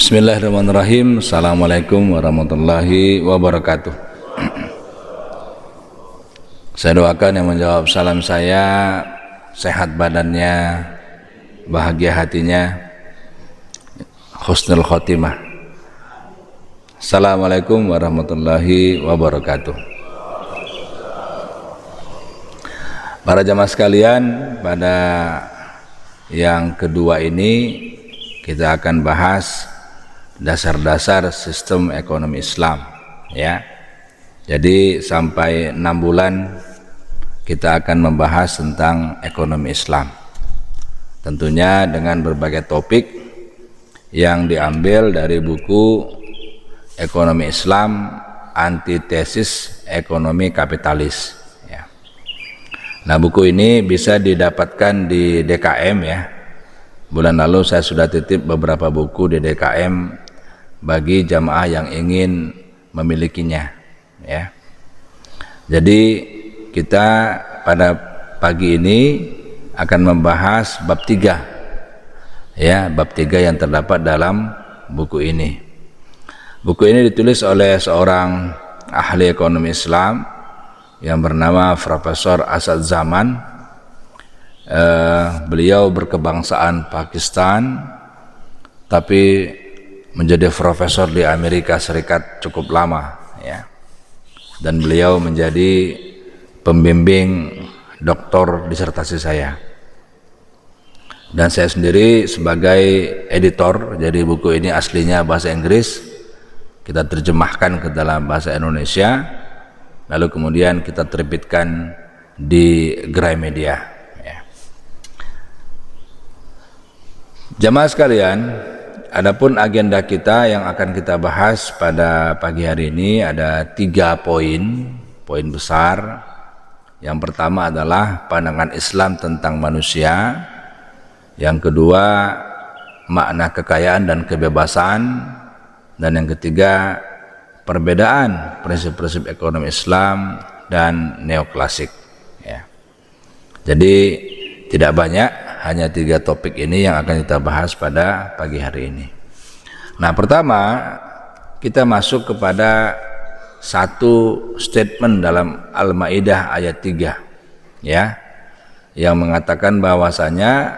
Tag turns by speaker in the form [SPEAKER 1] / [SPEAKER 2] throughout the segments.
[SPEAKER 1] Bismillahirrahmanirrahim. Assalamualaikum warahmatullahi wabarakatuh. Saya doakan yang menjawab salam saya sehat badannya, bahagia hatinya, husnul khotimah. Assalamualaikum warahmatullahi wabarakatuh. Para jamaah sekalian, pada yang kedua ini kita akan bahas dasar-dasar sistem ekonomi Islam, ya. Jadi sampai 6 bulan kita akan membahas tentang ekonomi Islam. Tentunya dengan berbagai topik yang diambil dari buku Ekonomi Islam, Antitesis Ekonomi Kapitalis, ya. Nah, buku ini bisa didapatkan di DKM, ya. Bulan lalu saya sudah titip beberapa buku di DKM bagi jamaah yang ingin memilikinya, ya. Jadi kita pada pagi ini akan membahas bab 3, ya, bab 3 yang terdapat dalam buku ini. Buku ini ditulis oleh seorang ahli ekonomi Islam yang bernama Profesor Asad Zaman. Beliau berkebangsaan Pakistan tapi menjadi profesor di Amerika Serikat cukup lama, ya. Dan beliau menjadi pembimbing doktor disertasi saya. Dan saya sendiri sebagai editor, jadi buku ini aslinya bahasa Inggris, kita terjemahkan ke dalam bahasa Indonesia, lalu kemudian kita terbitkan di Gramedia, ya. Jamaah sekalian, adapun agenda kita yang akan kita bahas pada pagi hari ini ada 3 poin besar. Yang pertama adalah pandangan Islam tentang manusia. Yang kedua, makna kekayaan dan kebebasan. Dan yang ketiga, perbedaan prinsip-prinsip ekonomi Islam dan neoklasik, ya. Jadi tidak banyak, hanya 3 topik ini yang akan kita bahas pada pagi hari ini. Nah, pertama kita masuk kepada satu statement dalam Al-Maidah ayat 3, ya, yang mengatakan bahwasanya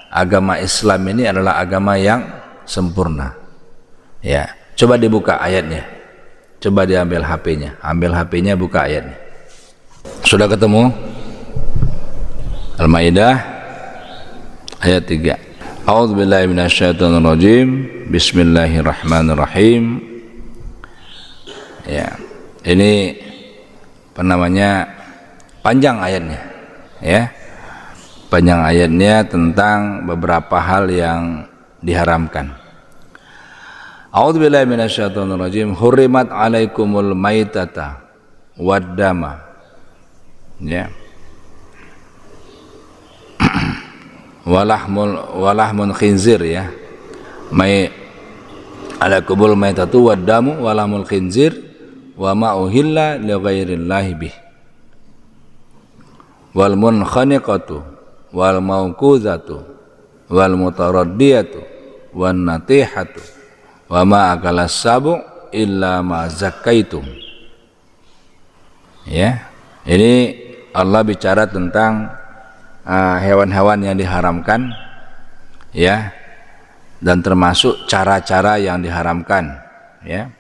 [SPEAKER 1] agama Islam ini adalah agama yang sempurna, ya. Coba dibuka ayatnya, coba diambil HP-nya, ambil HP-nya, buka ayatnya. Sudah ketemu? Al-Maidah ayat 3. A'udzubillahi minasyaitonirrajim. Bismillahirrahmanirrahim. Ya, ini apa namanya, panjang ayatnya, ya. Panjang ayatnya tentang beberapa hal yang diharamkan. A'udzubillahi minasyaitonirrajim. Hurrimat 'alaikumul maitata waddama, ya, walahmun khinzir, ya. Alaikumul maitatu waddamu walahmul khinzir wa ma uhilla li ghairillahi bih wal munkhaniqatu wal mauquzatu wal mutaraddiyatu wan natihatu wa ma akalas sabu illa ma zakkaitum, ya. Ini Allah bicara tentang hewan-hewan yang diharamkan, ya, dan termasuk cara-cara yang diharamkan, ya.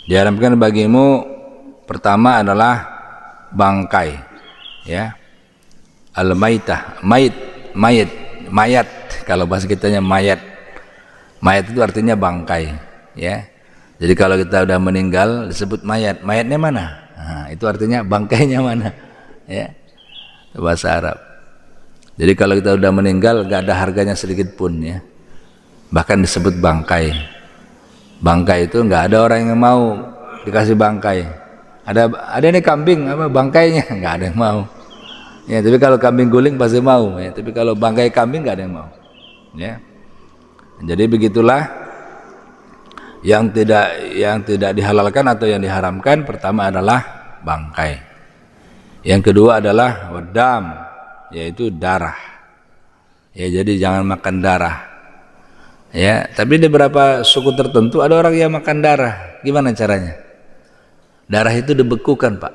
[SPEAKER 1] Diharamkan bagimu pertama adalah bangkai, ya. Al-maitah, mayat, kalau bahasa kitanya mayat. Mayat itu artinya bangkai, ya. Jadi kalau kita udah meninggal disebut mayat. Mayatnya mana? Nah, itu artinya bangkainya mana, ya. Bahasa Arab. Jadi kalau kita udah meninggal gak ada harganya sedikit pun, ya. Bahkan disebut bangkai. Bangkai itu gak ada orang yang mau dikasih bangkai. Ada ini kambing apa bangkainya, gak ada yang mau. Ya, tapi kalau kambing guling pasti mau, ya. Tapi kalau bangkai kambing gak ada yang mau, ya. Jadi begitulah yang tidak dihalalkan atau yang diharamkan. Pertama adalah bangkai. Yang kedua adalah wadam, yaitu darah. Ya, jadi jangan makan darah. Ya, tapi di beberapa suku tertentu ada orang yang makan darah. Gimana caranya? Darah itu dibekukan, Pak.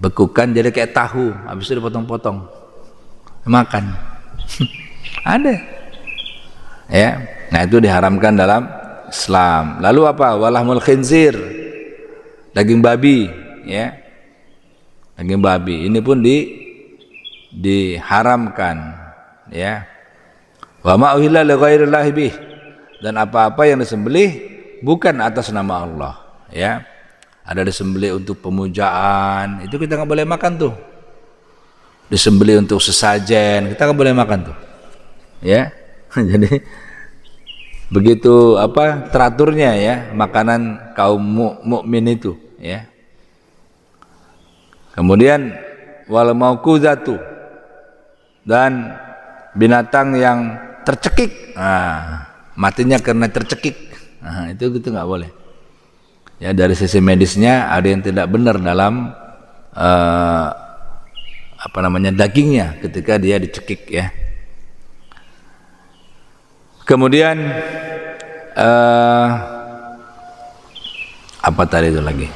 [SPEAKER 1] Bekukan jadi kayak tahu, habis itu dipotong-potong. Makan. Ada. Ya. Nah, itu diharamkan dalam Islam. Lalu apa? Walahmul khinzir. Daging babi, ya. Daging babi ini pun diharamkan, ya. Wa ma uhilla li ghairillahi bih, dan apa-apa yang disembelih bukan atas nama Allah, ya. Ada disembelih untuk pemujaan, itu kita nggak boleh makan tuh. Disembelih untuk sesajen, kita nggak boleh makan tuh, ya. Jadi begitu apa teraturnya, ya, makanan kaum mukmin itu, ya. Kemudian wal mauquzatu, dan binatang yang tercekik, matinya karena tercekik, itu gitu nggak boleh. Ya, dari sisi medisnya ada yang tidak benar dalam dagingnya ketika dia dicekik, ya. Kemudian apa tadi itu lagi?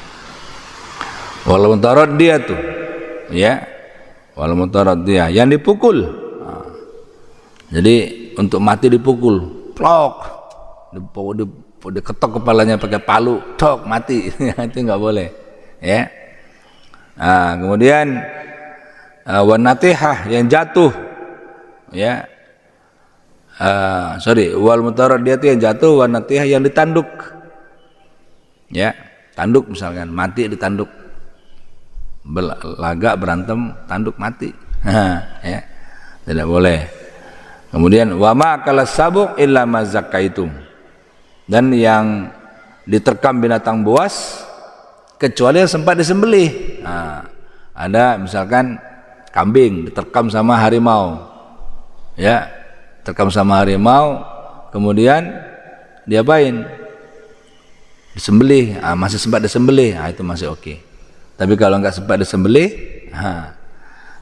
[SPEAKER 1] Wal mutaraddiyatu, ya. Wal mutaraddiyah yang dipukul. Jadi untuk mati dipukul, plok, diketok kepalanya pakai palu, tok, mati. Itu nggak boleh, ya. Nah, kemudian wanatihah yang jatuh, ya. Wal mutaraddiyatu yang jatuh, wanatihah yang ditanduk, ya. Tanduk misalkan mati ditanduk, laga berantem tanduk mati, ya, tidak boleh. Kemudian wa ma akalas sabuk illa ma zakaitum, dan yang diterkam binatang buas kecuali yang sempat disembelih. Nah, ada misalkan kambing diterkam sama harimau, ya, terkam sama harimau, kemudian diapain? Disembelih, masih sempat disembelih, itu masih oke. Tapi kalau enggak sempat disembelih,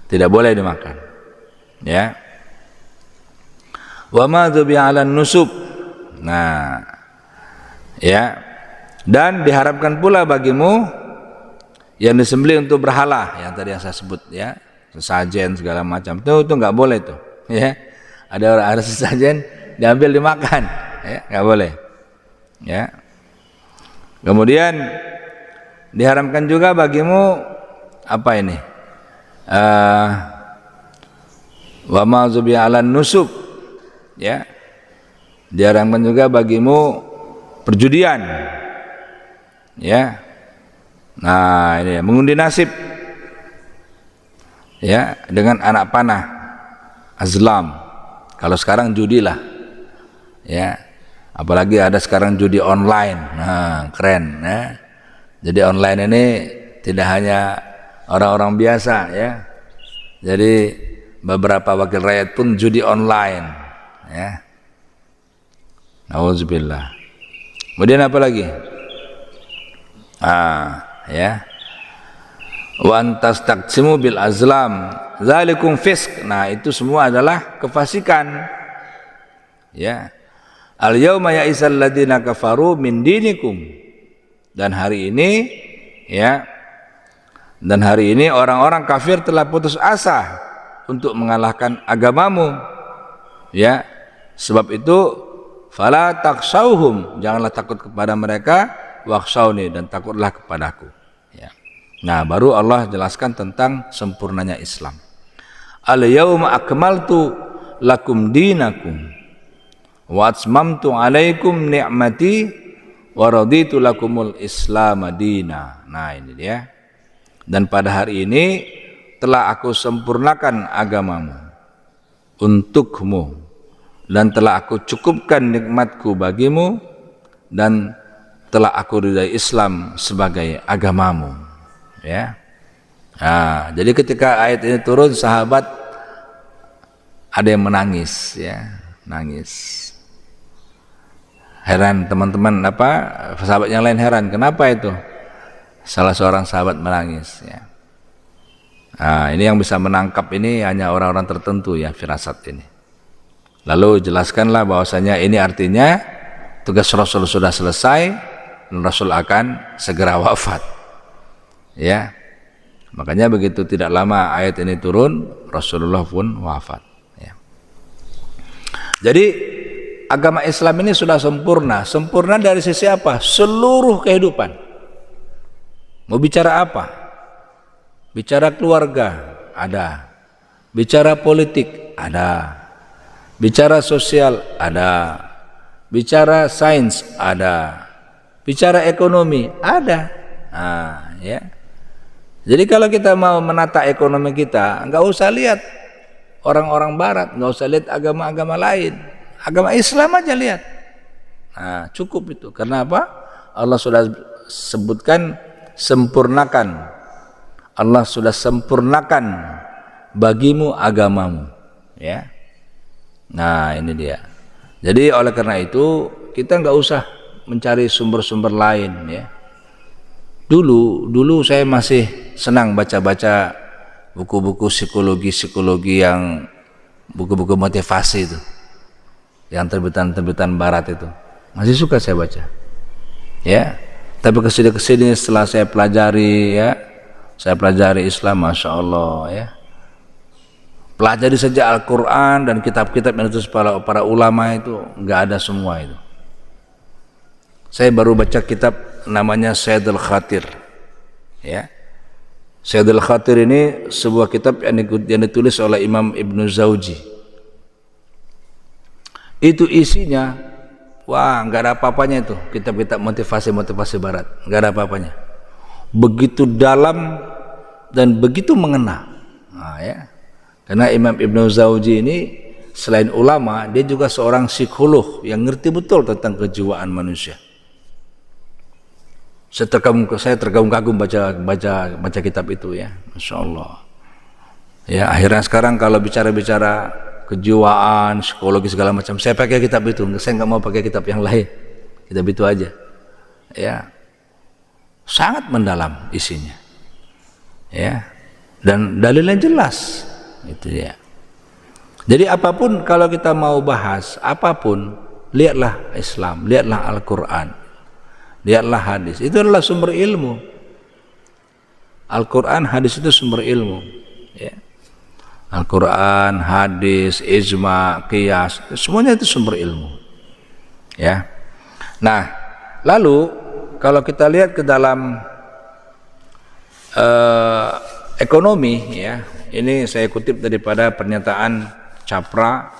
[SPEAKER 1] tidak boleh dimakan, ya. Wa ma dzubiha 'alan nusub. Nah, ya. Dan diharapkan pula bagimu yang disembelih untuk berhala, yang tadi yang saya sebut, ya. Sesajen segala macam. Itu enggak boleh tuh, ya. Ada sesajen diambil dimakan, ya, enggak boleh. Ya. Kemudian diharamkan juga bagimu apa ini? Wa ma dzubiha 'alan nusub. Ya, diharamkan juga bagimu perjudian, ya. Nah, ini mengundi nasib, ya, dengan anak panah, azlam. Kalau sekarang judi lah, ya. Apalagi ada sekarang judi online, keren, ya. Jadi online ini tidak hanya orang-orang biasa, ya. Jadi beberapa wakil rakyat pun judi online. Ya, nauzubillah. Kemudian apa lagi? Ya, wa antas taqsimu bil azlam zalikum fisq. Nah, itu semua adalah kefasikan, ya. Al yauma ya'isal ladzina kafaru min dinikum, dan hari ini, ya, dan hari ini orang-orang kafir telah putus asa untuk mengalahkan agamamu, ya. Sebab itu fala taksauhum, janganlah takut kepada mereka, wakshauni, dan takutlah kepadaku, ya. Nah, baru Allah jelaskan tentang sempurnanya Islam. Al yauma akmaltu lakum dinakum wa atmamtu alaikum ni'mati wa raditu lakumul islam madina. Nah, ini dia. Dan pada hari ini telah aku sempurnakan agamamu untukmu, dan telah aku cukupkan nikmatku bagimu, dan telah aku ridai Islam sebagai agamamu, ya. Nah, jadi ketika ayat ini turun, sahabat ada yang menangis, ya, nangis. Heran teman-teman, sahabat yang lain heran, kenapa itu? Salah seorang sahabat menangis, ya. Nah, ini yang bisa menangkap ini hanya orang-orang tertentu, ya, firasat ini. Lalu jelaskanlah bahwasanya ini artinya tugas Rasul sudah selesai dan Rasul akan segera wafat. Ya. Makanya begitu tidak lama ayat ini turun, Rasulullah pun wafat. Ya. Jadi agama Islam ini sudah sempurna. Sempurna dari sisi apa? Seluruh kehidupan. Mau bicara apa? Bicara keluarga, ada. Bicara politik, ada. Bicara sosial, ada. Bicara sains, ada. Bicara ekonomi, ada. Nah, ya. Jadi kalau kita mau menata ekonomi kita, nggak usah lihat orang-orang barat, nggak usah lihat agama-agama lain. Agama Islam aja lihat. Nah, cukup itu. Karena apa? Allah sudah sebutkan sempurnakan. Allah sudah sempurnakan bagimu agamamu. Ya. Nah, ini dia. Jadi oleh karena itu kita nggak usah mencari sumber-sumber lain. Ya. Dulu saya masih senang baca-baca buku-buku psikologi yang buku-buku motivasi itu, yang terbitan barat itu. Masih suka saya baca. Ya. Tapi kesini setelah saya pelajari, ya, saya pelajari Islam, masya Allah, ya. Pelajari saja Al-Quran dan kitab-kitab yang ditulis para ulama itu nggak ada semua itu. Saya baru baca kitab namanya Sayyidul Khatir. Ya. Sayyidul Khatir ini sebuah kitab yang ditulis oleh Imam Ibnu Zawji. Itu isinya, wah, nggak ada apa-apanya itu kitab-kitab motivasi barat, nggak ada apa-apanya. Begitu dalam dan begitu mengena. Nah, ya. Karena Imam Ibnu Zawji ini selain ulama, dia juga seorang psikolog yang ngerti betul tentang kejiwaan manusia. Saya terkagum-kagum baca kitab itu, ya, masya Allah. Ya, akhirnya sekarang kalau bicara kejiwaan, psikologi segala macam, saya pakai kitab itu. Saya nggak mau pakai kitab yang lain, kitab itu aja. Ya, sangat mendalam isinya. Ya, dan dalilnya jelas. Itu ya. Jadi apapun kalau kita mau bahas apapun, lihatlah Islam, lihatlah Al-Quran, lihatlah hadis. Itu adalah sumber ilmu. Al-Quran, hadis itu sumber ilmu. Ya. Al-Quran, hadis, ijma, qiyas, semuanya itu sumber ilmu. Ya. Nah, lalu kalau kita lihat ke dalam ekonomi, ya. Ini saya kutip daripada pernyataan Capra.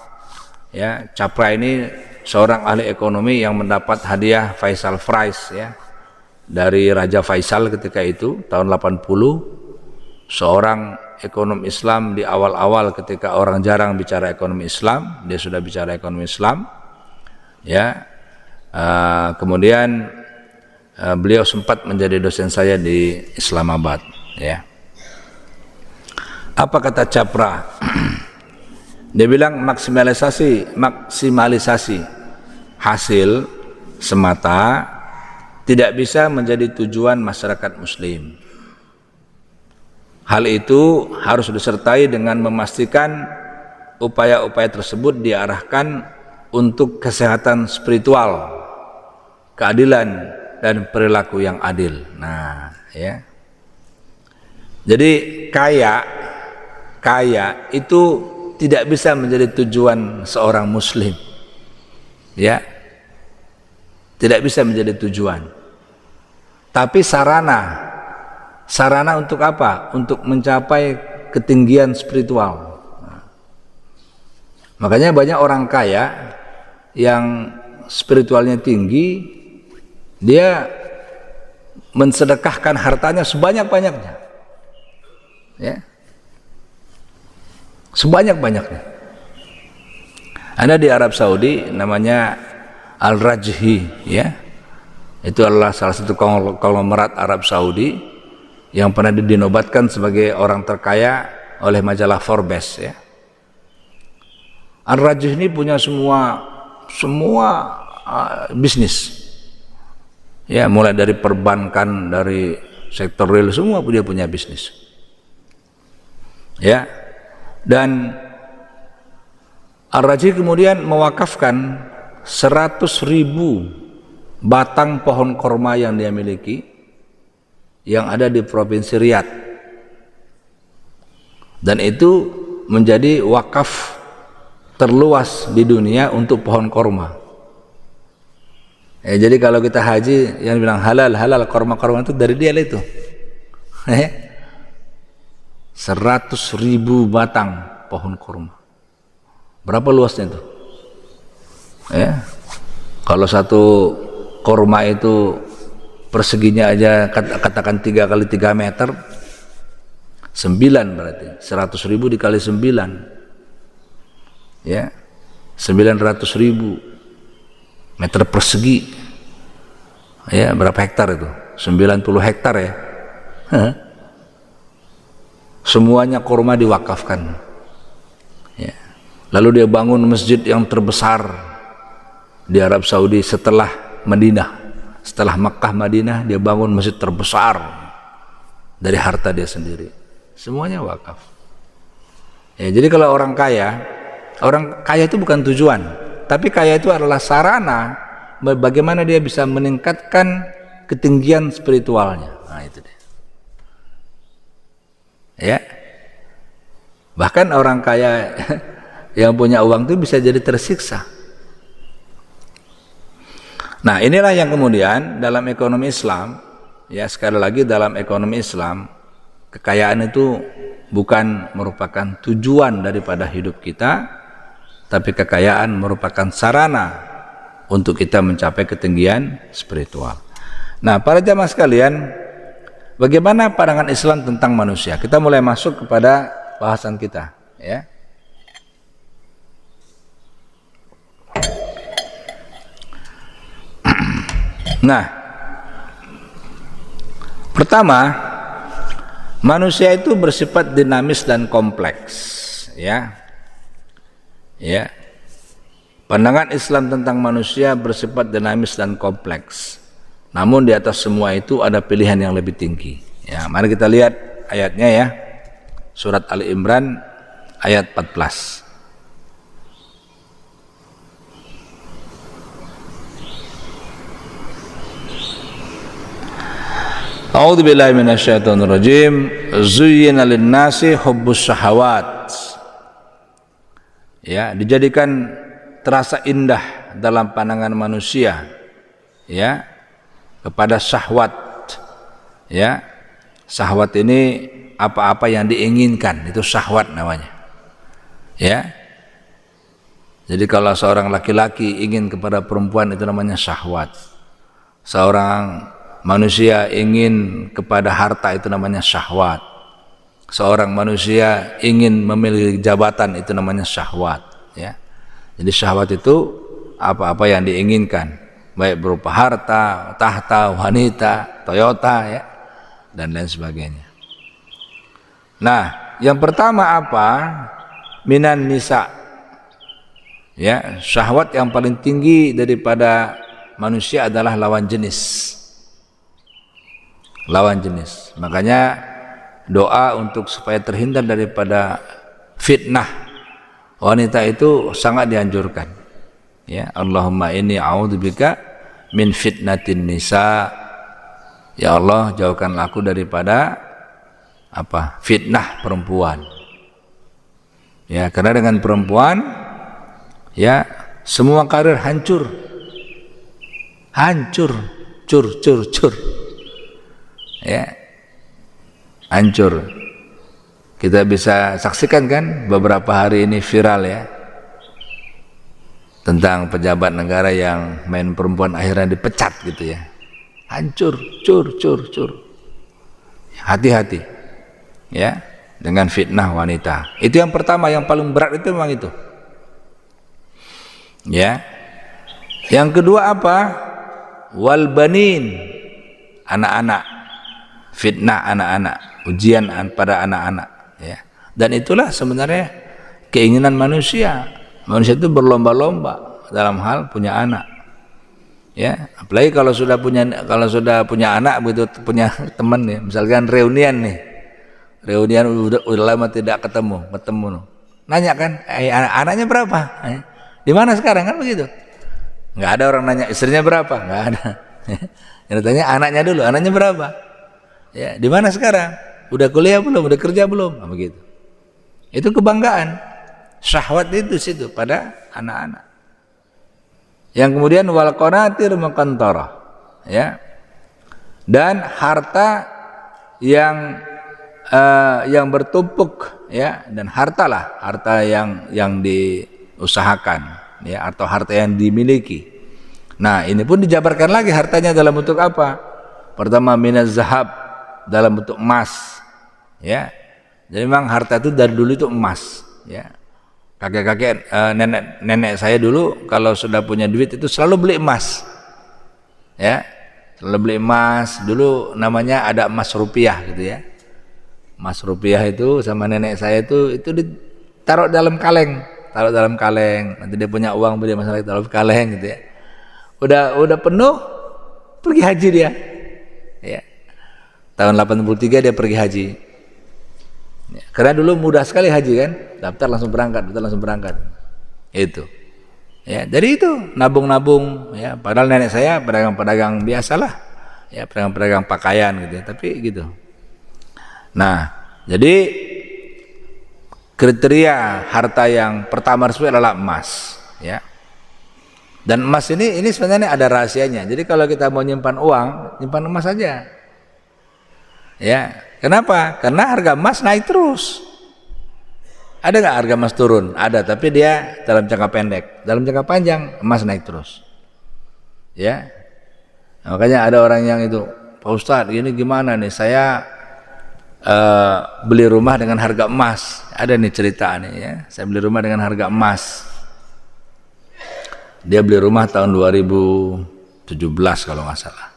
[SPEAKER 1] Ya, Capra ini seorang ahli ekonomi yang mendapat hadiah Faisal Prize, ya, dari Raja Faisal ketika itu tahun 80. Seorang ekonom Islam di awal-awal ketika orang jarang bicara ekonomi Islam, dia sudah bicara ekonomi Islam. Ya, kemudian beliau sempat menjadi dosen saya di Islamabad. Ya. Apa kata Capra? Dia bilang maksimalisasi hasil semata tidak bisa menjadi tujuan masyarakat muslim. Hal itu harus disertai dengan memastikan upaya-upaya tersebut diarahkan untuk kesehatan spiritual, keadilan, dan perilaku yang adil. Nah, ya. Jadi kaya itu tidak bisa menjadi tujuan seorang muslim. Ya. Tidak bisa menjadi tujuan. Tapi sarana untuk apa? Untuk mencapai ketinggian spiritual. Nah. Makanya banyak orang kaya yang spiritualnya tinggi, dia mensedekahkan hartanya sebanyak-banyaknya. Ya. Sebanyak-banyaknya. Ada di Arab Saudi namanya Al-Rajhi, ya. Itu adalah salah satu konglomerat Arab Saudi yang pernah dinobatkan sebagai orang terkaya oleh majalah Forbes, ya. Al-Rajhi ini punya semua bisnis. Ya, mulai dari perbankan, dari sektor real, semua dia punya bisnis. Ya. Dan Ar-Raji kemudian mewakafkan 100.000 batang pohon korma yang dia miliki yang ada di provinsi Riyadh, dan itu menjadi wakaf terluas di dunia untuk pohon korma. Jadi kalau kita haji yang bilang halal korma itu dari dia itu. 100.000 batang pohon korma. Berapa luasnya itu? Ya. Kalau satu korma itu perseginya aja katakan 3 kali 3 meter, 9 berarti 100.000 dikali 9, ya 900.000 meter persegi, ya berapa hektar itu? 90 hektar ya. Semuanya korma diwakafkan, ya. Lalu dia bangun masjid yang terbesar di Arab Saudi setelah Madinah, setelah Makkah Madinah, dia bangun masjid terbesar dari harta dia sendiri, semuanya wakaf. Ya, jadi kalau orang kaya itu bukan tujuan, tapi kaya itu adalah sarana bagaimana dia bisa meningkatkan ketinggian spiritualnya. Nah itu dia. Ya, bahkan orang kaya yang punya uang itu bisa jadi tersiksa. Nah inilah yang kemudian dalam ekonomi Islam, ya sekali lagi dalam ekonomi Islam, kekayaan itu bukan merupakan tujuan daripada hidup kita, tapi kekayaan merupakan sarana untuk kita mencapai ketinggian spiritual. Nah para jamaah sekalian, bagaimana pandangan Islam tentang manusia? Kita mulai masuk kepada bahasan kita, ya. Nah, pertama, manusia itu bersifat dinamis dan kompleks, ya. Ya. Pandangan Islam tentang manusia bersifat dinamis dan kompleks. Namun di atas semua itu ada pilihan yang lebih tinggi. Ya, mari kita lihat ayatnya ya. Surat Ali Imran ayat 14. A'udzu billahi minasyaitonir rajim. Zuyyina lin-nasi hubbus syahawat. Ya, dijadikan terasa indah dalam pandangan manusia, ya, kepada syahwat. Ya. Syahwat ini apa-apa yang diinginkan, itu syahwat namanya. Ya. Jadi kalau seorang laki-laki ingin kepada perempuan itu namanya syahwat. Seorang manusia ingin kepada harta itu namanya syahwat. Seorang manusia ingin memiliki jabatan itu namanya syahwat, ya. Jadi syahwat itu apa-apa yang diinginkan, baik berupa harta, tahta, wanita, Toyota, ya, dan lain sebagainya. Nah, yang pertama apa? Minan nisa. Ya, syahwat yang paling tinggi daripada manusia adalah lawan jenis. Lawan jenis. Makanya doa untuk supaya terhindar daripada fitnah wanita itu sangat dianjurkan. Ya, Allahumma inni a'udzubika min fitnatin nisa. Ya Allah, jauhkanlah aku daripada fitnah perempuan. Ya, karena dengan perempuan, ya, semua karir hancur. Hancur, cur. Ya, hancur. Kita bisa saksikan kan beberapa hari ini viral ya, tentang pejabat negara yang main perempuan akhirnya dipecat gitu ya. Hancur, cur. Hati-hati ya dengan fitnah wanita. Itu yang pertama, yang paling berat itu memang itu. Ya. Yang kedua apa? Wal banin, anak-anak. Fitnah anak-anak, ujian pada anak-anak, ya. Dan itulah sebenarnya keinginan manusia. Manusia itu berlomba-lomba dalam hal punya anak. Ya, apalagi kalau sudah punya anak begitu, punya teman ya, misalkan reunian udah lama tidak ketemu. nanya kan, anaknya berapa? Di mana sekarang kan begitu? Nggak ada orang nanya istrinya berapa, nggak ada. Yang ditanya anaknya dulu, anaknya berapa? Ya, di mana sekarang? Udah kuliah belum? Udah kerja belum? Nah, begitu. Itu kebanggaan. Syahwat itu situ pada anak-anak. Yang kemudian wal qanatir muqantarah, ya. Dan harta yang bertumpuk, ya, dan harta yang diusahakan, ya, atau harta yang dimiliki. Nah, ini pun dijabarkan lagi hartanya dalam bentuk apa? Pertama minaz zahab, dalam bentuk emas, ya. Jadi memang harta itu dari dulu itu emas, ya. Kakek-kakek, nenek saya dulu kalau sudah punya duit itu selalu beli emas, ya, selalu beli emas. Dulu namanya ada emas rupiah gitu ya. Emas rupiah itu sama nenek saya itu ditaruh dalam kaleng, nanti dia punya uang beli emas lagi taruh kaleng gitu ya. Udah penuh, pergi haji dia, ya. Tahun 83 dia pergi haji. Ya, karena dulu mudah sekali haji kan, daftar langsung berangkat, itu, ya. Dari itu nabung, ya. Padahal nenek saya pedagang biasalah, ya, pedagang pakaian gitu ya, tapi gitu. Nah, jadi kriteria harta yang pertama resmi adalah emas, ya. Dan emas ini sebenarnya ada rahasianya. Jadi kalau kita mau nyimpan uang, nyimpan emas saja, ya. Kenapa? Karena harga emas naik terus. Ada nggak harga emas turun? Ada, tapi dia dalam jangka pendek. Dalam jangka panjang emas naik terus, ya. Nah, makanya ada orang yang itu, Pak Ustadz, ini gimana nih? Saya beli rumah dengan harga emas. Ada nih cerita nih, ya. Saya beli rumah dengan harga emas. Dia beli rumah tahun 2017 kalau nggak salah,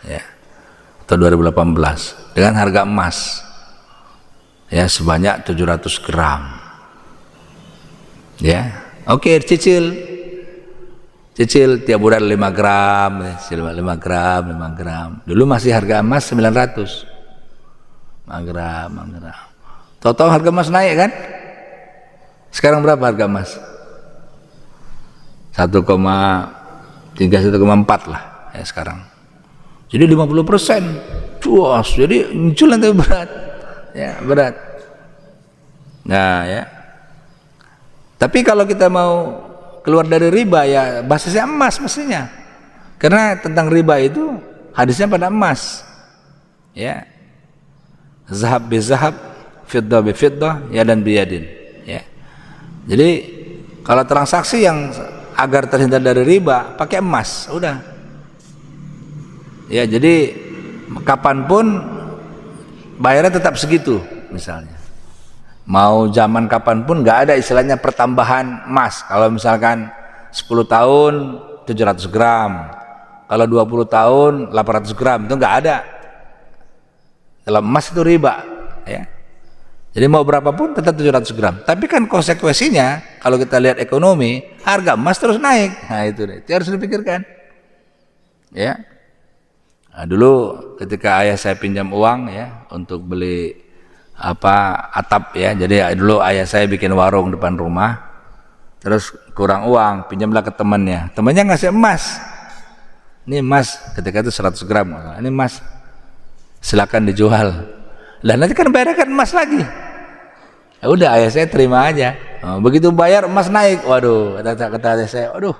[SPEAKER 1] ya, atau 2018 dengan harga emas, ya, sebanyak 700 gram, ya. Oke, cicil tiap bulan 5 gram, 5 gram. Dulu masih harga emas 900, 5 gram. Tahu-tahu harga emas naik kan? Sekarang berapa harga emas? 1,3, 1,4 lah, ya, sekarang. Jadi 50%, cuas. Jadi muncul nanti berat, ya, berat. Nah, ya. Tapi kalau kita mau keluar dari riba, ya basisnya emas mestinya. Karena tentang riba itu hadisnya pada emas, ya. Zahab bi zahab, fiddah bi fiddah, yadan bi yadin, ya. Jadi kalau transaksi yang agar terhindar dari riba pakai emas, udah, ya. Jadi kapanpun bayarnya tetap segitu, misalnya mau zaman kapanpun nggak ada istilahnya pertambahan emas. Kalau misalkan 10 tahun 700 gram, kalau 20 tahun 800 gram, itu nggak ada. Dalam emas itu riba, ya. Jadi mau berapapun tetap 700 gram. Tapi kan konsekuensinya kalau kita lihat ekonomi, harga emas terus naik. Nah, itu harus dipikirkan, ya. Nah, dulu ketika ayah saya pinjam uang, ya, untuk beli atap, ya. Jadi dulu ayah saya bikin warung depan rumah, terus kurang uang, pinjamlah ke temannya. Temannya ngasih emas. Ini emas, ketika itu 100 gram. Ini emas, silakan dijual. Lah nanti kan bayarkan emas lagi. Ya udah, ayah saya terima aja. Begitu bayar emas naik, waduh, kata ayah saya, waduh,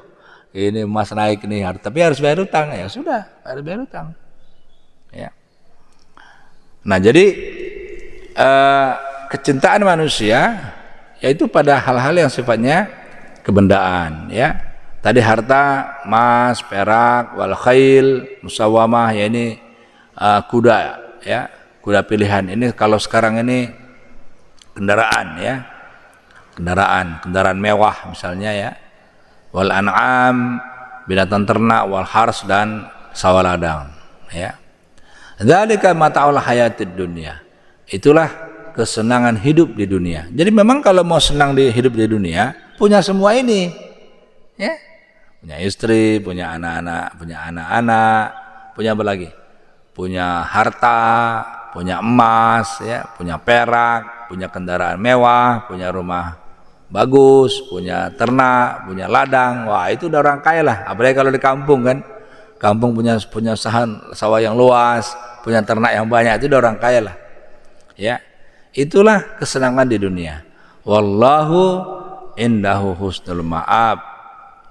[SPEAKER 1] ini emas naik nih, tapi harus bayar utang. Ya sudah, harus bayar utang, ya. Nah, jadi kecintaan manusia yaitu pada hal-hal yang sifatnya kebendaan, ya. Tadi harta, emas, perak, wal khail, musawamah, ya, ini kuda, ya, kuda pilihan. Ini kalau sekarang ini kendaraan, ya, kendaraan mewah misalnya, ya. Wal an'am, binatang ternak, wal hars, dan sawaladang, ya. Dzalika mata'ul hayatid dunya. Itulah kesenangan hidup di dunia. Jadi memang kalau mau senang hidup di dunia, punya semua ini, ya. Punya istri, punya anak-anak, punya apa lagi? Punya harta, punya emas, ya, punya perak, punya kendaraan mewah, punya rumah bagus, punya ternak, punya ladang, wah itu udah orang kaya lah. Apalagi kalau di kampung kan, kampung punya sawah yang luas, punya ternak yang banyak, itu udah orang kaya lah. Ya, itulah kesenangan di dunia. Wallahu indahu husnul ma'ab.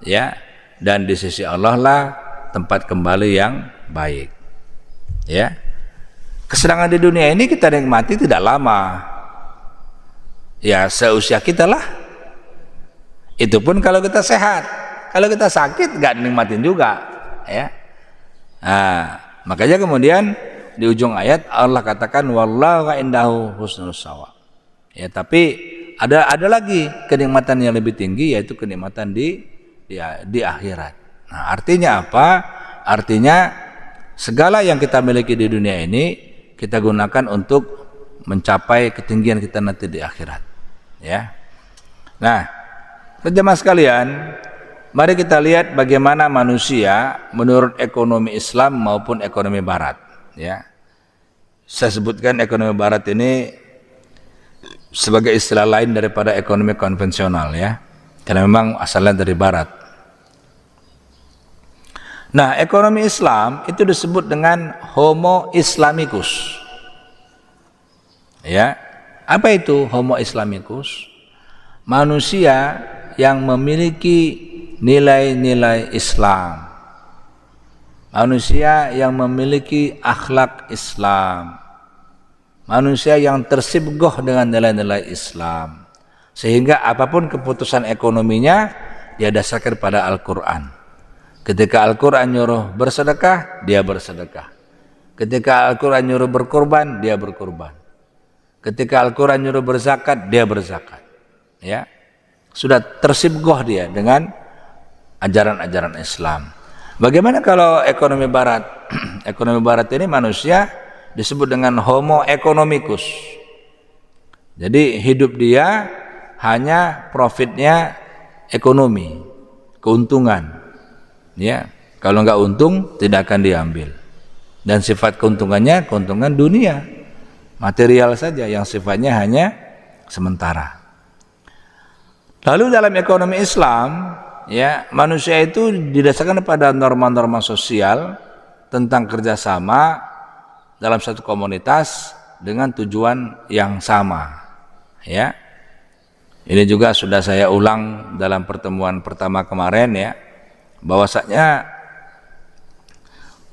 [SPEAKER 1] Ya, dan di sisi Allah lah tempat kembali yang baik. Ya, kesenangan di dunia ini kita nikmati tidak lama. Ya, seusia kita lah. Itu pun kalau kita sehat. Kalau kita sakit nggak nikmatin juga, ya. Nah, makanya kemudian di ujung ayat Allah katakan wallahu indahu husnul sawa. Ya, tapi ada lagi kenikmatan yang lebih tinggi, yaitu kenikmatan di akhirat. Nah, artinya apa? Artinya segala yang kita miliki di dunia ini kita gunakan untuk mencapai ketinggian kita nanti di akhirat. Ya. Nah, jemaah sekalian, mari kita lihat bagaimana manusia menurut ekonomi Islam maupun ekonomi Barat. Ya, saya sebutkan ekonomi Barat ini sebagai istilah lain daripada ekonomi konvensional, ya, karena memang asalnya dari Barat. Nah, ekonomi Islam itu disebut dengan Homo Islamicus. Ya, apa itu Homo Islamicus? Manusia yang memiliki nilai-nilai Islam, manusia yang memiliki akhlak Islam, manusia yang tersibgoh dengan nilai-nilai Islam, sehingga apapun keputusan ekonominya dia dasarkan pada Al-Quran. Ketika Al-Quran nyuruh bersedekah, dia bersedekah. Ketika Al-Quran nyuruh berkorban, dia berkorban. Ketika Al-Quran nyuruh berzakat, dia berzakat. Ya, sudah tersibgoh dia dengan ajaran-ajaran Islam. Bagaimana kalau ekonomi Barat? Ekonomi Barat ini manusia disebut dengan Homo economicus. Jadi hidup dia hanya profitnya ekonomi, keuntungan. Ya, kalau nggak untung tidak akan diambil. Dan sifat keuntungannya keuntungan dunia, material saja yang sifatnya hanya sementara. Lalu dalam ekonomi Islam, ya, manusia itu didasarkan pada norma-norma sosial tentang kerjasama dalam satu komunitas dengan tujuan yang sama. Ya, ini juga sudah saya ulang dalam pertemuan pertama kemarin, ya, bahwasanya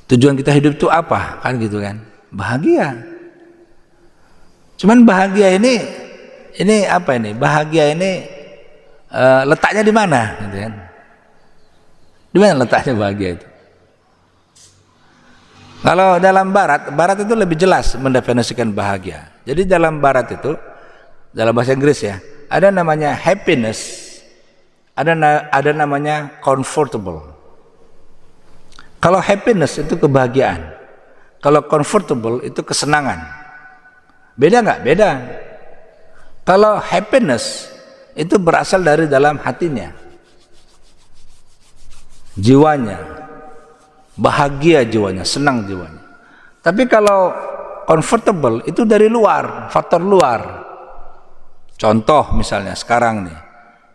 [SPEAKER 1] tujuan kita hidup itu apa, kan gitu kan? Bahagia. Cuman bahagia ini apa ini? Bahagia ini letaknya di mana, gitu kan? Di mana letaknya bahagia itu? Kalau dalam Barat itu lebih jelas mendefinisikan bahagia. Jadi dalam Barat itu, dalam bahasa Inggris ya, ada namanya happiness, ada namanya comfortable. Kalau happiness itu kebahagiaan, kalau comfortable itu kesenangan. Beda nggak? Beda. Kalau happiness itu berasal dari dalam hatinya, jiwanya, bahagia jiwanya, senang jiwanya. Tapi kalau comfortable itu dari luar, faktor luar. Contoh misalnya sekarang nih,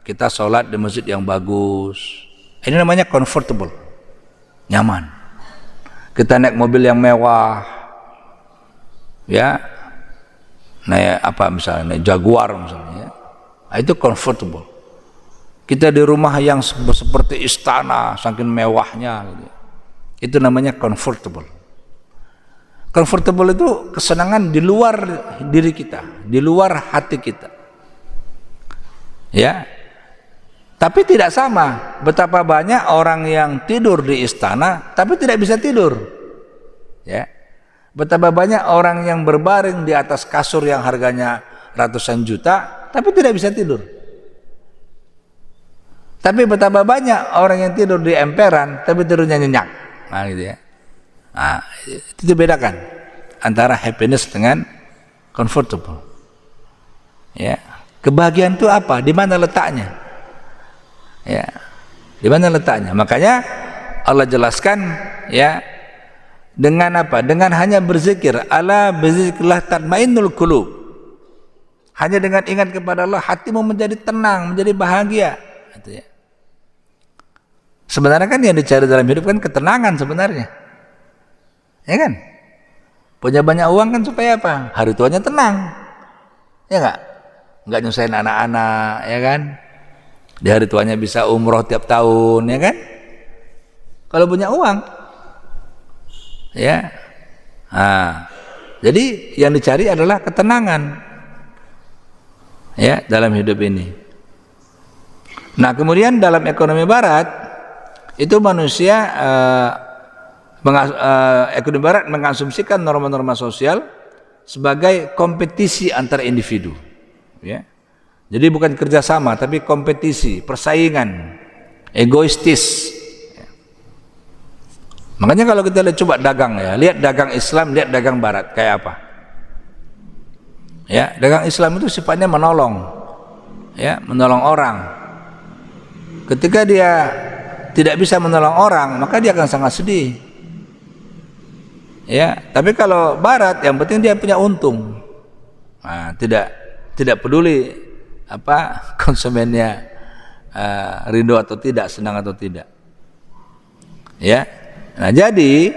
[SPEAKER 1] kita sholat di masjid yang bagus, ini namanya comfortable, nyaman. Kita naik mobil yang mewah, ya, naik apa misalnya, naik Jaguar misalnya, ya. Itu comfortable. Kita di rumah yang seperti istana, saking mewahnya, gitu. Itu namanya comfortable. Comfortable itu kesenangan di luar diri kita, di luar hati kita. Ya. Tapi tidak sama. Betapa banyak orang yang tidur di istana tapi tidak bisa tidur. Ya. Betapa banyak orang yang berbaring di atas kasur yang harganya ratusan juta tapi tidak bisa tidur. Tapi betapa banyak orang yang tidur di emperan tapi tidurnya nyenyak. Nah, gitu ya. Nah, itu bedakan antara happiness dengan comfortable. Ya. Kebahagiaan itu apa? Di mana letaknya? Ya. Di mana letaknya? Makanya Allah jelaskan, ya, dengan apa? Dengan hanya berzikir. Ala berzikirlah tatmainnul qulub. Hanya dengan ingat kepada Allah, hatimu menjadi tenang, menjadi bahagia. Gitu ya. Sebenarnya kan yang dicari dalam hidup kan ketenangan sebenarnya. Ya kan? Punya banyak uang kan supaya apa? Hari tuanya tenang. Ya enggak? Enggak nyusahin anak-anak, ya kan? Di hari tuanya bisa umroh tiap tahun, ya kan? Kalau punya uang. Ya. Nah, jadi yang dicari adalah ketenangan. Ya, dalam hidup ini. Nah, kemudian dalam ekonomi barat itu manusia ekonomi barat mengasumsikan norma-norma sosial sebagai kompetisi antar individu, ya. Jadi bukan kerjasama tapi kompetisi, persaingan, egoistis. Ya. Makanya kalau kita lihat coba dagang ya, lihat dagang Islam, lihat dagang barat kayak apa. Ya, dagang Islam itu sifatnya menolong, ya, menolong orang. Ketika dia tidak bisa menolong orang, maka dia akan sangat sedih. Ya, tapi kalau barat yang penting dia punya untung. Nah, tidak peduli apa konsumennya rindu atau tidak, senang atau tidak. Ya. Nah, jadi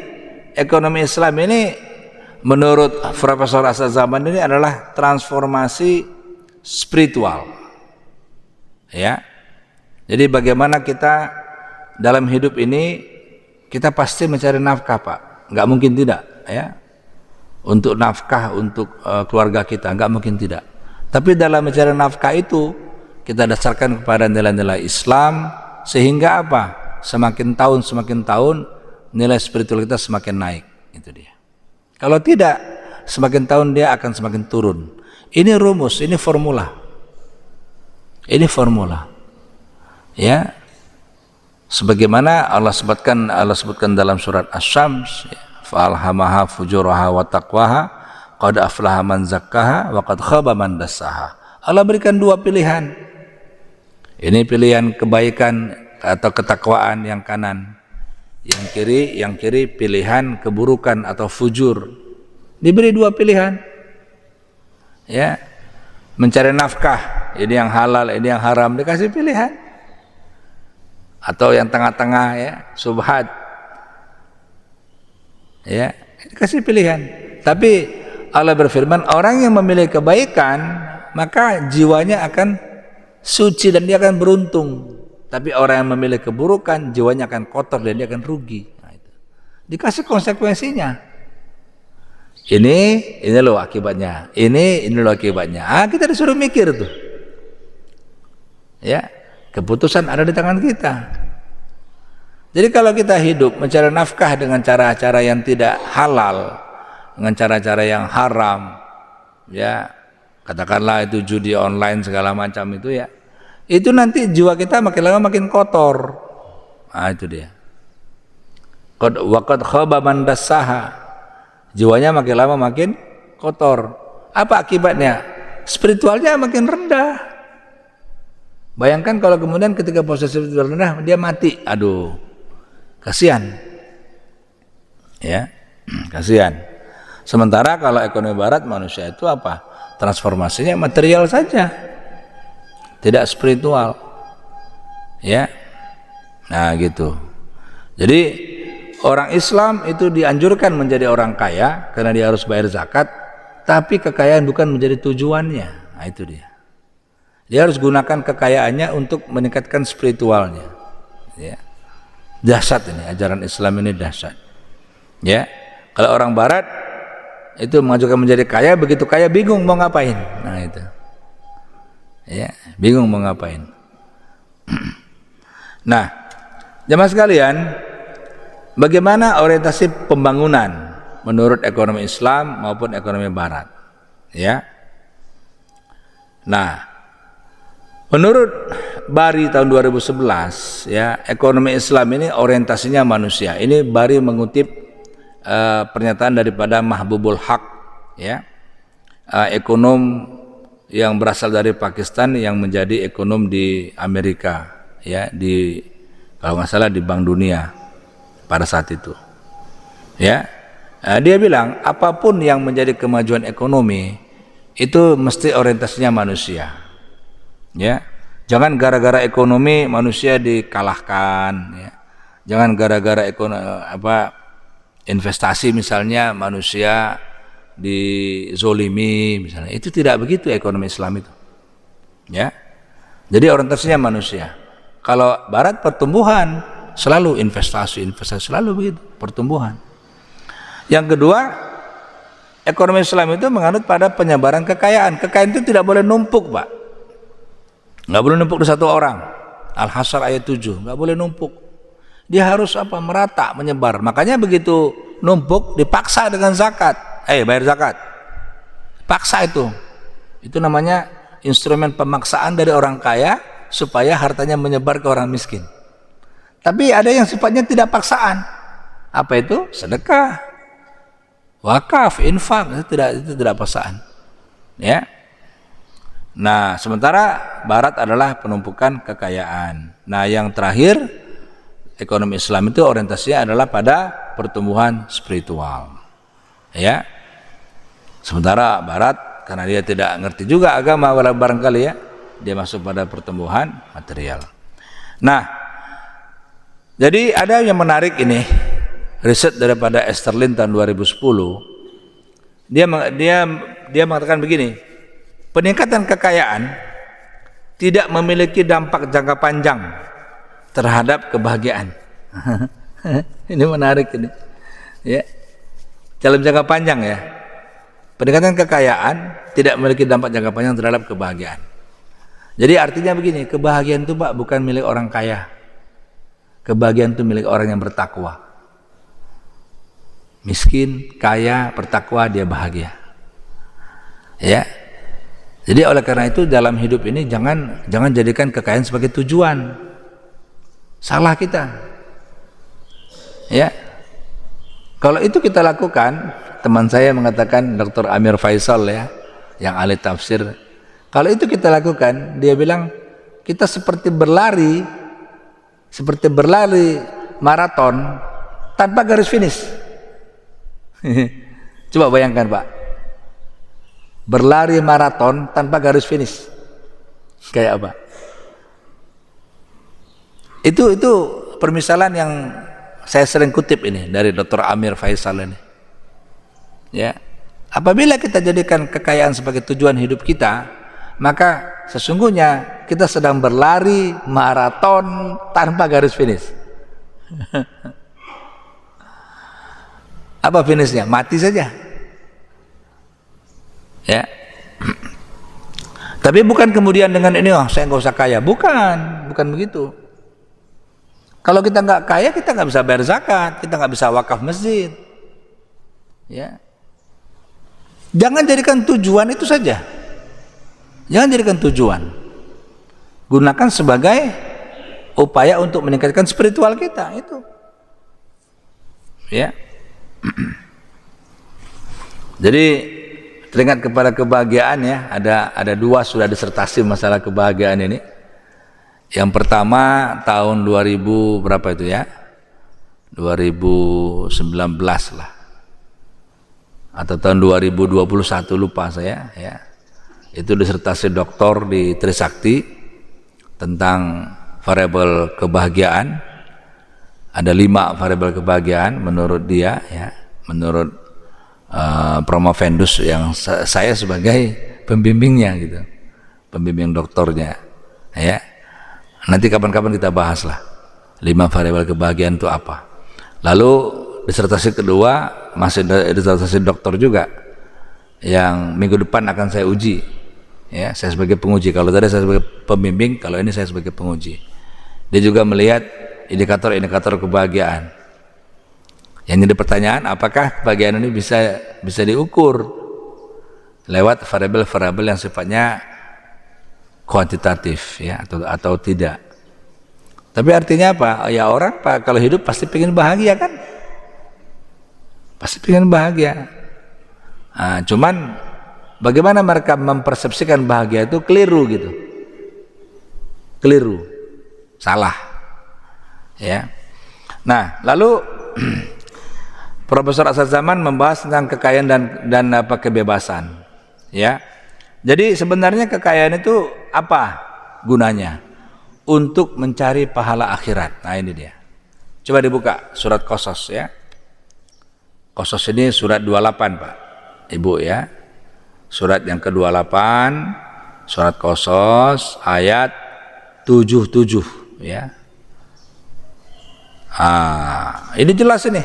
[SPEAKER 1] ekonomi Islam ini menurut Profesor Asad Zaman ini adalah transformasi spiritual. Ya. Jadi bagaimana kita dalam hidup ini kita pasti mencari nafkah, Pak. Enggak mungkin tidak, ya. Untuk nafkah untuk keluarga kita, enggak mungkin tidak. Tapi dalam mencari nafkah itu kita dasarkan kepada nilai-nilai Islam sehingga apa? Semakin tahun nilai spiritual kita semakin naik, itu dia. Kalau tidak, semakin tahun dia akan semakin turun. Ini rumus, ini formula. Ini formula. Ya. Sebagaimana Allah sebutkan dalam surat Asy-Syams, ya, fa'alhamaha fujuraha wa taqwaha, qad aflaha man zakkaha wa qad khaba man dassaha. Allah berikan dua pilihan. Ini pilihan kebaikan atau ketakwaan yang kanan. Yang kiri pilihan keburukan atau fujur. Diberi dua pilihan. Ya. Mencari nafkah, ini yang halal, ini yang haram, dikasih pilihan. Atau yang tengah-tengah, ya, subhat. Ya, dikasih pilihan. Tapi Allah berfirman, orang yang memilih kebaikan, maka jiwanya akan suci dan dia akan beruntung. Tapi orang yang memilih keburukan, jiwanya akan kotor dan dia akan rugi. Nah, itu. Dikasih konsekuensinya. Ini loh akibatnya. Ini loh akibatnya. Kita disuruh mikir tuh. Ya, keputusan ada di tangan kita. Jadi kalau kita hidup mencari nafkah dengan cara-cara yang tidak halal, dengan cara-cara yang haram, ya, katakanlah itu judi online segala macam itu, ya. Itu nanti jiwa kita makin lama makin kotor. Nah, itu dia. Waqad khaba man dassaha. Jiwanya makin lama makin kotor. Apa akibatnya? Spiritualnya makin rendah. Bayangkan kalau kemudian ketika posisi spiritual rendah dia mati. Aduh. Kasihan. Ya. Kasihan. Sementara kalau ekonomi barat manusia itu apa? Transformasinya material saja. Tidak spiritual. Ya. Nah, gitu. Jadi orang Islam itu dianjurkan menjadi orang kaya karena dia harus bayar zakat, tapi kekayaan bukan menjadi tujuannya. Nah, itu dia. Dia harus gunakan kekayaannya untuk meningkatkan spiritualnya. Ya. Dahsyat ini, ajaran Islam ini dahsyat. Ya. Kalau orang barat itu mengajukan menjadi kaya, begitu kaya bingung mau ngapain. Nah, itu. Ya, bingung mau ngapain. Nah, jemaah sekalian, bagaimana orientasi pembangunan menurut ekonomi Islam maupun ekonomi barat? Ya. Nah, menurut Bari tahun 2011, ya, ekonomi Islam ini orientasinya manusia. Ini Bari mengutip pernyataan daripada Mahbubul Haq, ya, ekonom yang berasal dari Pakistan yang menjadi ekonom di Amerika, ya, di kalau nggak salah di Bank Dunia pada saat itu. Ya, dia bilang apapun yang menjadi kemajuan ekonomi itu mesti orientasinya manusia. Ya, jangan gara-gara ekonomi manusia dikalahkan. Ya. Jangan gara-gara investasi misalnya manusia dizolimi misalnya. Itu tidak begitu ekonomi Islam itu. Ya, jadi orientasinya manusia. Kalau Barat pertumbuhan, selalu investasi selalu begitu, pertumbuhan. Yang kedua, ekonomi Islam itu menganut pada penyebaran kekayaan. Kekayaan itu tidak boleh numpuk, Pak. Nggak boleh numpuk di satu orang. Al-Hasyr ayat 7, nggak boleh numpuk. Dia harus merata, menyebar. Makanya begitu numpuk dipaksa dengan zakat. Bayar zakat. Paksa itu. Itu namanya instrumen pemaksaan dari orang kaya supaya hartanya menyebar ke orang miskin. Tapi ada yang sifatnya tidak paksaan. Apa itu? Sedekah, wakaf, infak, itu tidak paksaan. Ya. Nah, sementara Barat adalah penumpukan kekayaan. Nah, yang terakhir, ekonomi Islam itu orientasinya adalah pada pertumbuhan spiritual. Ya. Sementara Barat karena dia tidak ngerti juga agama barangkali ya, dia masuk pada pertumbuhan material. Nah, jadi ada yang menarik ini, riset daripada Esterlin tahun 2010. Dia mengatakan begini, peningkatan kekayaan tidak memiliki dampak jangka panjang terhadap kebahagiaan. Ini menarik ini. Ya. Dalam jangka panjang ya. Peningkatan kekayaan tidak memiliki dampak jangka panjang terhadap kebahagiaan. Jadi artinya begini, kebahagiaan itu Pak bukan milik orang kaya. Kebahagiaan itu milik orang yang bertakwa. Miskin, kaya, bertakwa, dia bahagia. Ya. Jadi oleh karena itu dalam hidup ini jangan jadikan kekayaan sebagai tujuan. Salah kita. Ya. Kalau itu kita lakukan, teman saya mengatakan Dr. Amir Faisal ya, yang ahli tafsir. Kalau itu kita lakukan, dia bilang kita seperti berlari maraton tanpa garis finish. Coba bayangkan Pak, berlari maraton tanpa garis finish, kayak apa? Itu permisalan yang saya sering kutip ini dari Dr. Amir Faisal ini. Ya, apabila kita jadikan kekayaan sebagai tujuan hidup kita, maka sesungguhnya kita sedang berlari maraton tanpa garis finish. Apa finishnya? Mati saja. Ya. Tapi bukan kemudian dengan ini, saya nggak usah kaya. Bukan begitu. Kalau kita nggak kaya, kita nggak bisa bayar zakat, kita nggak bisa wakaf masjid. Ya. Jangan jadikan tujuan itu saja. Jangan jadikan tujuan. Gunakan sebagai upaya untuk meningkatkan spiritual kita itu. Ya. Jadi teringat kepada kebahagiaan ya, ada dua sudah disertasi masalah kebahagiaan ini. Yang pertama tahun 2000 berapa itu ya? 2019 lah. Atau tahun 2021 lupa saya ya. Itu disertasi doktor di Trisakti tentang variabel kebahagiaan. Ada 5 variabel kebahagiaan menurut dia ya, menurut Promovendus yang saya sebagai pembimbingnya gitu, pembimbing doktornya ya. Nanti kapan-kapan kita bahas lah 5 variabel kebahagiaan itu apa. Lalu disertasi kedua masih disertasi doktor juga yang minggu depan akan saya uji ya, saya sebagai penguji. Kalau tadi saya sebagai pembimbing, kalau ini saya sebagai penguji. Dia juga melihat indikator-indikator kebahagiaan. Yang jadi pertanyaan, apakah kebahagiaan ini bisa diukur lewat variabel-variabel yang sifatnya kuantitatif ya, atau tidak. Tapi artinya apa? Ya orang Pak kalau hidup pasti pengen bahagia kan? Pasti pengen bahagia. Nah, cuman bagaimana mereka mempersepsikan bahagia itu keliru gitu. Keliru. Salah. Ya. Nah, lalu Profesor Asad Zaman membahas tentang kekayaan dan kebebasan. Ya. Jadi sebenarnya kekayaan itu apa gunanya? Untuk mencari pahala akhirat. Nah ini dia. Coba dibuka surat Qasas ya. Qasas ini surat 28 Pak, Ibu ya. Surat yang ke-28, surat Qasas ayat 77 ya. Ini jelas ini.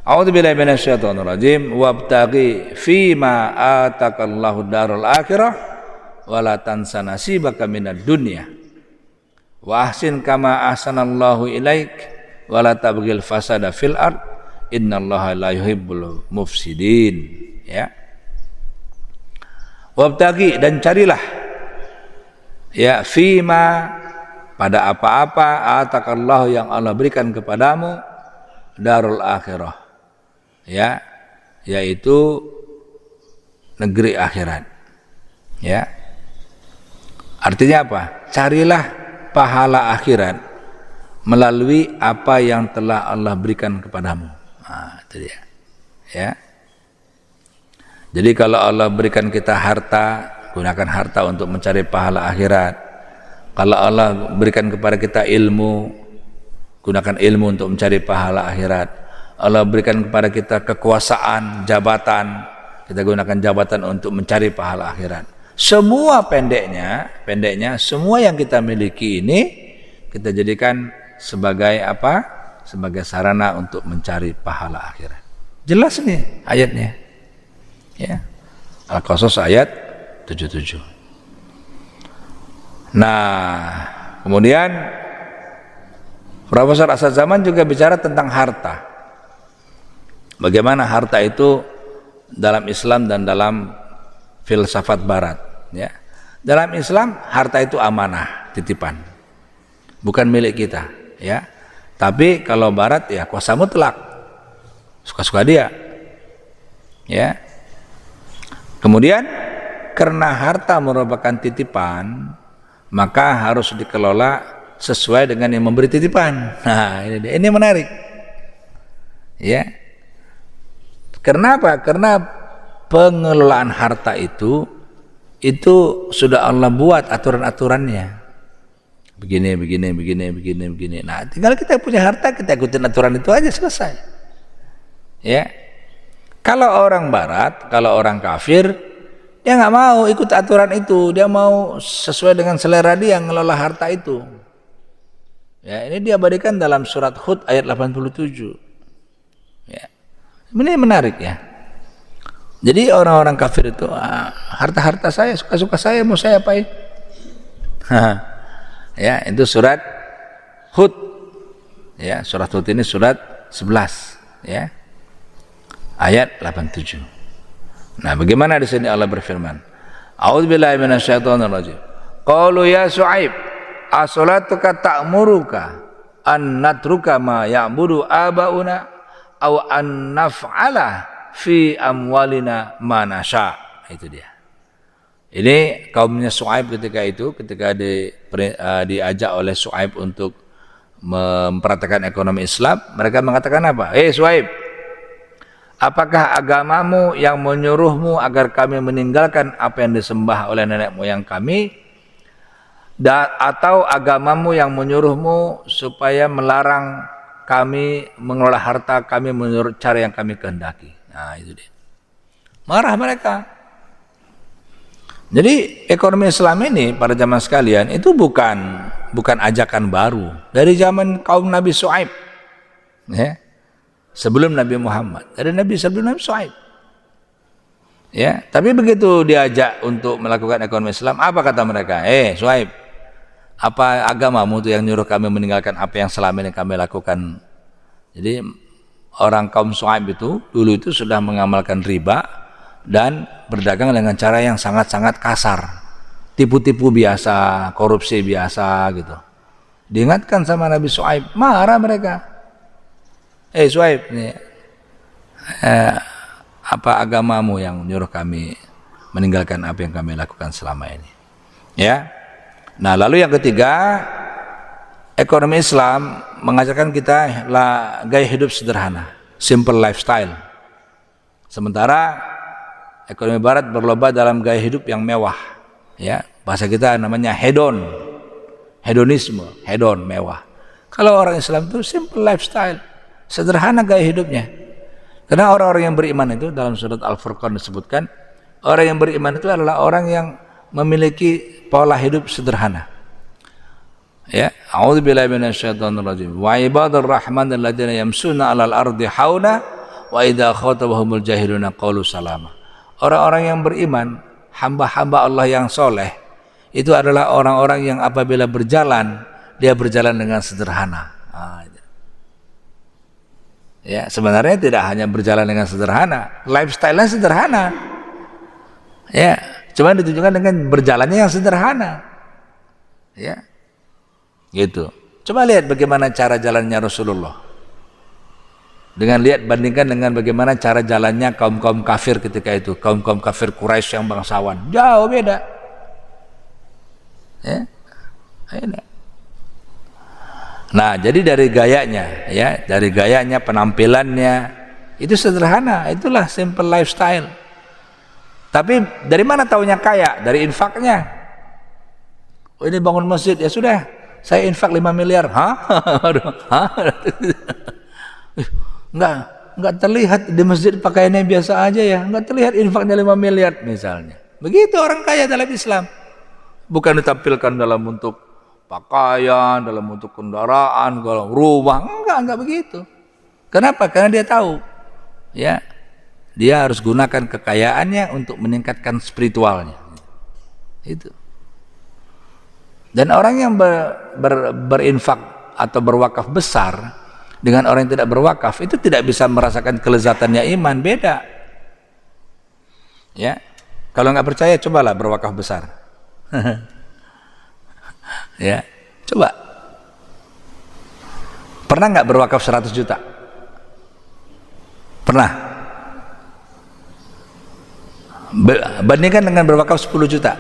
[SPEAKER 1] A'udzubillahi minasyaitonir rajim wabtaghi fima atakallahu darul akhirah wala tansa nasibaka minad dunya wa ahsin kama ahsanallahu ilaik wala tabghil fasada fil ard innallaha la yuhibbul mufsidin ya. Wabtaghi, dan carilah ya fima, pada apa-apa atakallahu yang Allah berikan kepadamu darul akhirah ya, yaitu negeri akhirat ya. Artinya apa? Carilah pahala akhirat melalui apa yang telah Allah berikan kepadamu. Nah, itu dia ya. Jadi kalau Allah berikan kita harta, gunakan harta untuk mencari pahala akhirat. Kalau Allah berikan kepada kita ilmu, gunakan ilmu untuk mencari pahala akhirat. Allah berikan kepada kita kekuasaan, jabatan, kita gunakan jabatan untuk mencari pahala akhirat. Semua pendeknya semua yang kita miliki ini kita jadikan sebagai apa? Sebagai sarana untuk mencari pahala akhirat. Jelas nih ayatnya. Ya. Al-Qasas ayat 77. Nah, kemudian Profesor Asad Zaman juga bicara tentang harta. Bagaimana harta itu dalam Islam dan dalam filsafat barat ya. Dalam Islam harta itu amanah, titipan. Bukan milik kita ya. Tapi kalau barat ya kuasa mutlak. Suka-suka dia. Ya. Kemudian karena harta merupakan titipan, maka harus dikelola sesuai dengan yang memberi titipan. Nah, ini dia. Ini menarik. Ya. Kenapa? Karena pengelolaan harta itu sudah Allah buat aturan-aturannya. Begini. Nah, tinggal kita punya harta, kita ikutin aturan itu aja, selesai. Ya. Kalau orang barat, kalau orang kafir, dia nggak mau ikut aturan itu, dia mau sesuai dengan selera dia ngelola harta itu. Ya, ini diabadikan dalam surat Hud ayat 87. Ya. Ini menarik ya. Jadi orang-orang kafir itu harta-harta saya, suka-suka saya, mau saya apain? Ya, itu surat Hud. Ya, surat Hud ini surat 11 ya. Ayat 87. Nah, bagaimana di sini Allah berfirman? A'udzubillahi minasyaitonir rajim. Qalu ya Syuaib, as-salatuka ta'muruka an natruka ma ya'budu abauna aw an naf'ala fi amwalina ma nasha. Itu dia. Ini kaumnya Syuaib ketika diajak oleh Syuaib untuk mempraktikkan ekonomi Islam, mereka mengatakan apa? Syuaib, apakah agamamu yang menyuruhmu agar kami meninggalkan apa yang disembah oleh nenek moyang kami, atau agamamu yang menyuruhmu supaya melarang kami mengelola harta kami menurut cara yang kami kehendaki? Nah, itu dia. Marah mereka. Jadi ekonomi Islam ini pada zaman sekalian itu bukan ajakan baru dari zaman kaum Nabi Syuaib. Ya. Sebelum Nabi Muhammad, sebelum Nabi Syuaib. Ya, tapi begitu diajak untuk melakukan ekonomi Islam, apa kata mereka? Syuaib, apa agamamu itu yang nyuruh kami meninggalkan apa yang selama ini kami lakukan? Jadi orang kaum Syuaib itu dulu itu sudah mengamalkan riba dan berdagang dengan cara yang sangat-sangat kasar, tipu-tipu biasa, korupsi biasa gitu. Diingatkan sama Nabi Syuaib, marah mereka. Syuaib, apa agamamu yang nyuruh kami meninggalkan apa yang kami lakukan selama ini? Ya. Nah, lalu yang ketiga, ekonomi Islam mengajarkan kita gaya hidup sederhana, simple lifestyle. Sementara ekonomi barat berlomba dalam gaya hidup yang mewah. Ya, bahasa kita namanya hedonisme, hedon, mewah. Kalau orang Islam itu simple lifestyle, sederhana gaya hidupnya. Karena orang-orang yang beriman itu dalam surat Al-Furqan disebutkan, orang yang beriman itu adalah orang yang memiliki pola hidup sederhana. Ya, a'udzubillahi minasyaitonir rajim. Wa ibadur rahman alladziina yamshuna 'alal ardi hauna wa idza khatabahumul jahiluna qalu salama. Orang-orang yang beriman, hamba-hamba Allah yang soleh, itu adalah orang-orang yang apabila berjalan, dia berjalan dengan sederhana. Ya, sebenarnya tidak hanya berjalan dengan sederhana, lifestyle-nya sederhana. Ya, cuma ditunjukkan dengan berjalannya yang sederhana. Ya, gitu. Coba lihat bagaimana cara jalannya Rasulullah. Bandingkan dengan bagaimana cara jalannya kaum-kaum kafir ketika itu, kaum-kaum kafir Quraisy yang bangsawan, jauh beda. Ya, beda. Nah, jadi dari gayanya, penampilannya itu sederhana, itulah simple lifestyle. Tapi dari mana taunya kaya? Dari infaknya. Oh, ini bangun masjid, ya sudah, saya infak 5 miliar. Hah? Enggak terlihat di masjid pakaiannya biasa aja ya, enggak terlihat infaknya 5 miliar misalnya. Begitu orang kaya dalam Islam. Bukan ditampilkan dalam bentuk pakaian, dalam bentuk kendaraan, dalam rumah, enggak begitu. Kenapa? Karena dia tahu, ya, dia harus gunakan kekayaannya untuk meningkatkan spiritualnya. Itu. Dan orang yang berinfak atau berwakaf besar dengan orang yang tidak berwakaf itu tidak bisa merasakan kelezatannya iman, beda. Ya, kalau nggak percaya cobalah berwakaf besar. Ya, coba. Pernah nggak berwakaf 100 juta? Pernah. Bandingkan dengan berwakaf 10 juta,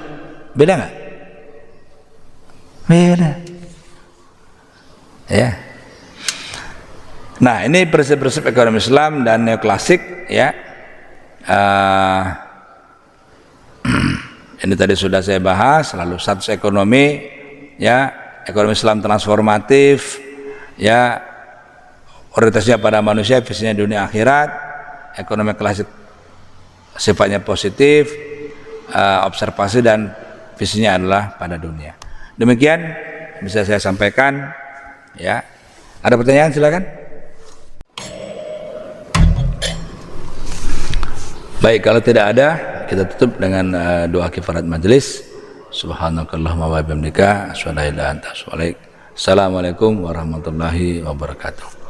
[SPEAKER 1] beda nggak? Beda. Ya. Nah, ini prinsip-prinsip ekonomi Islam dan neoklasik, ya. Ini tadi sudah saya bahas, lalu status ekonomi, ya, ekonomi Islam transformatif, ya, orientasinya pada manusia, visinya dunia akhirat. Ekonomi klasik sifatnya positif, observasi dan visinya adalah pada dunia. Demikian bisa saya sampaikan, ya. Ada pertanyaan, silakan. Baik, kalau tidak ada, kita tutup dengan doa kifarat majelis. Subhanakallahumma wa bihamdika asyhadu an la ilaha illa anta astaghfiruka wa atubu ilaik. Assalamualaikum warahmatullahi wabarakatuh.